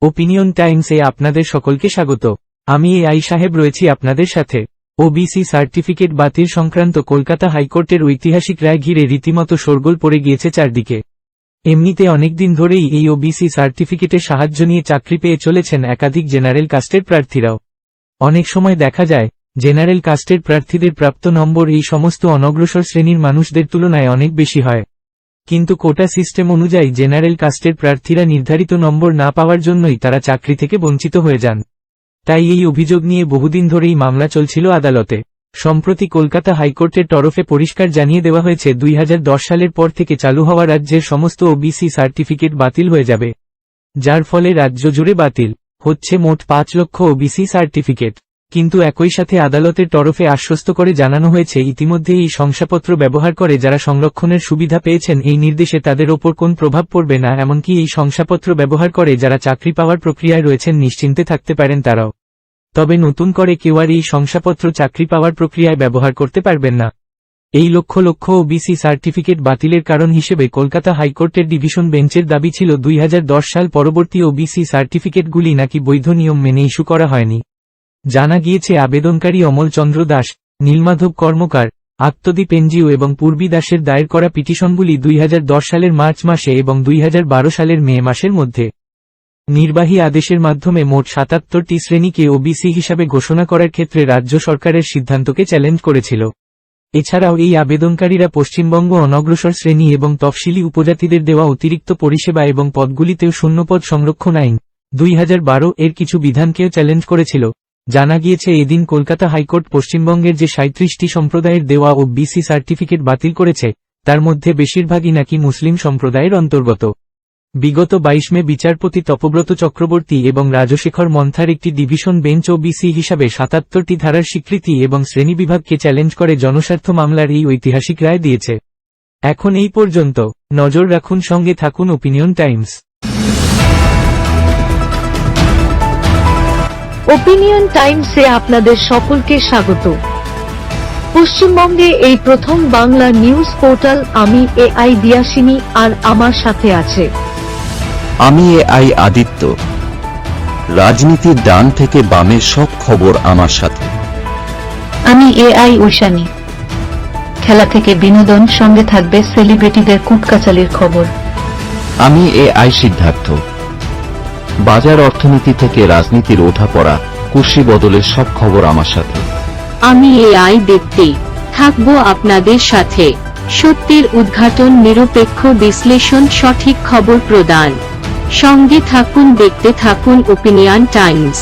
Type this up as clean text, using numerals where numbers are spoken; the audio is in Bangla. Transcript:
ওপিনিয়ন টাইমসে আপনাদের সকলকে স্বাগত। আমি এআই সাহেব রয়েছি আপনাদের সাথে। ওবিসি সার্টিফিকেট বাতিল সংক্রান্ত কলকাতা হাইকোর্টের ঐতিহাসিক রায় ঘিরে রীতিমতো শোরগোল পড়ে গিয়েছে চারদিকে। এমনিতে অনেকদিন ধরেই এই ওবিসি সার্টিফিকেটের সাহায্য নিয়ে চাকরি পেয়ে চলেছেন একাধিক জেনারেল কাস্টের প্রার্থীরাও। অনেক সময় দেখা যায় জেনারেল কাস্টের প্রার্থীদের প্রাপ্ত নম্বর এই সমস্ত অনগ্রসর শ্রেণীর মানুষদের তুলনায় অনেক বেশি হয়। কিন্তু কোটা সিস্টেম অনুযায়ী জেনারেল কাস্টের প্রার্থীরা নির্ধারিত নম্বর না পাওয়ার জন্যই তারা চাকরি থেকে বঞ্চিত হয়ে যান। তাই এই অভিযোগ নিয়ে বহুদিন ধরেই মামলা চলছিল আদালতে। সম্প্রতি কলকাতা হাইকোর্টের তরফে পরিষ্কার জানিয়ে দেওয়া হয়েছে 2010 সালের পর থেকে চালু হওয়া রাজ্যের সমস্ত ওবিসি সার্টিফিকেট বাতিল হয়ে যাবে, যার ফলে রাজ্য জুড়ে বাতিল হচ্ছে মোট 5 লক্ষ ওবিসি সার্টিফিকেট। কিন্তু একই সাথে আদালতের তরফে আশ্বস্ত করে জানানো হয়েছে ইতিমধ্যে এই শংসাপত্র ব্যবহার করে যারা সংরক্ষণের সুবিধা পেয়েছেন এই নির্দেশে তাদের ওপর কোন প্রভাব পড়বে না, এমনকি এই শংসাপত্র ব্যবহার করে যারা চাকরি পাওয়ার প্রক্রিয়ায় রয়েছেন নিশ্চিন্তে থাকতে পারেন তারাও। তবে নতুন করে কেউ আর এই শংসাপত্র চাকরি পাওয়ার প্রক্রিয়ায় ব্যবহার করতে পারবেন না। এই লক্ষ লক্ষ ওবিসি সার্টিফিকেট বাতিলের কারণ হিসেবে কলকাতা হাইকোর্টের ডিভিশন বেঞ্চের দাবি ছিল 2010 সাল পরবর্তী ওবিসি সার্টিফিকেটগুলি নাকি বৈধ নিয়ম মেনে ইস্যু করা হয়নি। জানা গিয়েছে আবেদনকারী অমল চন্দ্র দাস, নীলমাধব কর্মকার, আত্মদীপ এনজিও এবং পূর্বী দাসের দায়ের করা পিটিশনগুলি 2010 সালের মার্চ মাসে এবং 2012 সালের মে মাসের মধ্যে নির্বাহী আদেশের মাধ্যমে মোট 77টি শ্রেণীকে ওবিসি হিসাবে ঘোষণা করার ক্ষেত্রে রাজ্য সরকারের সিদ্ধান্তকে চ্যালেঞ্জ করেছিল। এছাড়াও এই আবেদনকারীরা পশ্চিমবঙ্গ অনগ্রসর শ্রেণী এবং তফসিলি উপজাতিদের দেওয়া অতিরিক্ত পরিষেবা এবং পদগুলিতেও শূন্যপদ সংরক্ষণ আইন 2012 এর কিছু বিধানকেও চ্যালেঞ্জ করেছিল। জানা গিয়েছে এদিন কলকাতা হাইকোর্ট পশ্চিমবঙ্গের যে 37টি সম্প্রদায়ের দেওয়া ওবিসি সার্টিফিকেট বাতিল করেছে তার মধ্যে বেশিরভাগই নাকি মুসলিম সম্প্রদায়ের অন্তর্গত। বিগত 22 মে বিচারপতি তপব্রত চক্রবর্তী এবং রাজশেখর মন্থার একটি ডিভিশন বেঞ্চ ওবিসি হিসাবে 77টি ধারার স্বীকৃতি এবং শ্রেণীবিভাগকে চ্যালেঞ্জ করে জনস্বার্থ মামলার এই ঐতিহাসিক রায় দিয়েছে। এখন এই পর্যন্ত। নজর রাখুন, সঙ্গে থাকুন ওপিনিয়ন টাইমস। ওপিনিয়ন টাইমসে আপনাদের সকলকে স্বাগত। পশ্চিমবঙ্গে এই প্রথম বাংলা নিউজ পোর্টাল। আমি এআই দিয়াসিনী, আর আমার সাথে আছে আমি এআই আদিত্য। রাজনীতির ডান থেকে বামের সব খবর আমার সাথে। আমি এআই ঐশানী। খেলা থেকে বিনোদন, সঙ্গে থাকবে সেলিব্রিটিদের কুটকাচালির খবর। আমি এআই সিদ্ধার্থ। বাজার অর্থনীতি থেকে রাজনীতির ওঠাপড়া, কুর্সি বদলের সব খবর আমার সাথে। আমি এআই দীপ্তি, থাকবো আপনাদের সাথে। সত্যের উদ্ঘাটন, নিরপেক্ষ বিশ্লেষণ, সঠিক খবর প্রদান। সঙ্গে থাকুন, দেখতে থাকুন ওপিনিয়ন টাইমস।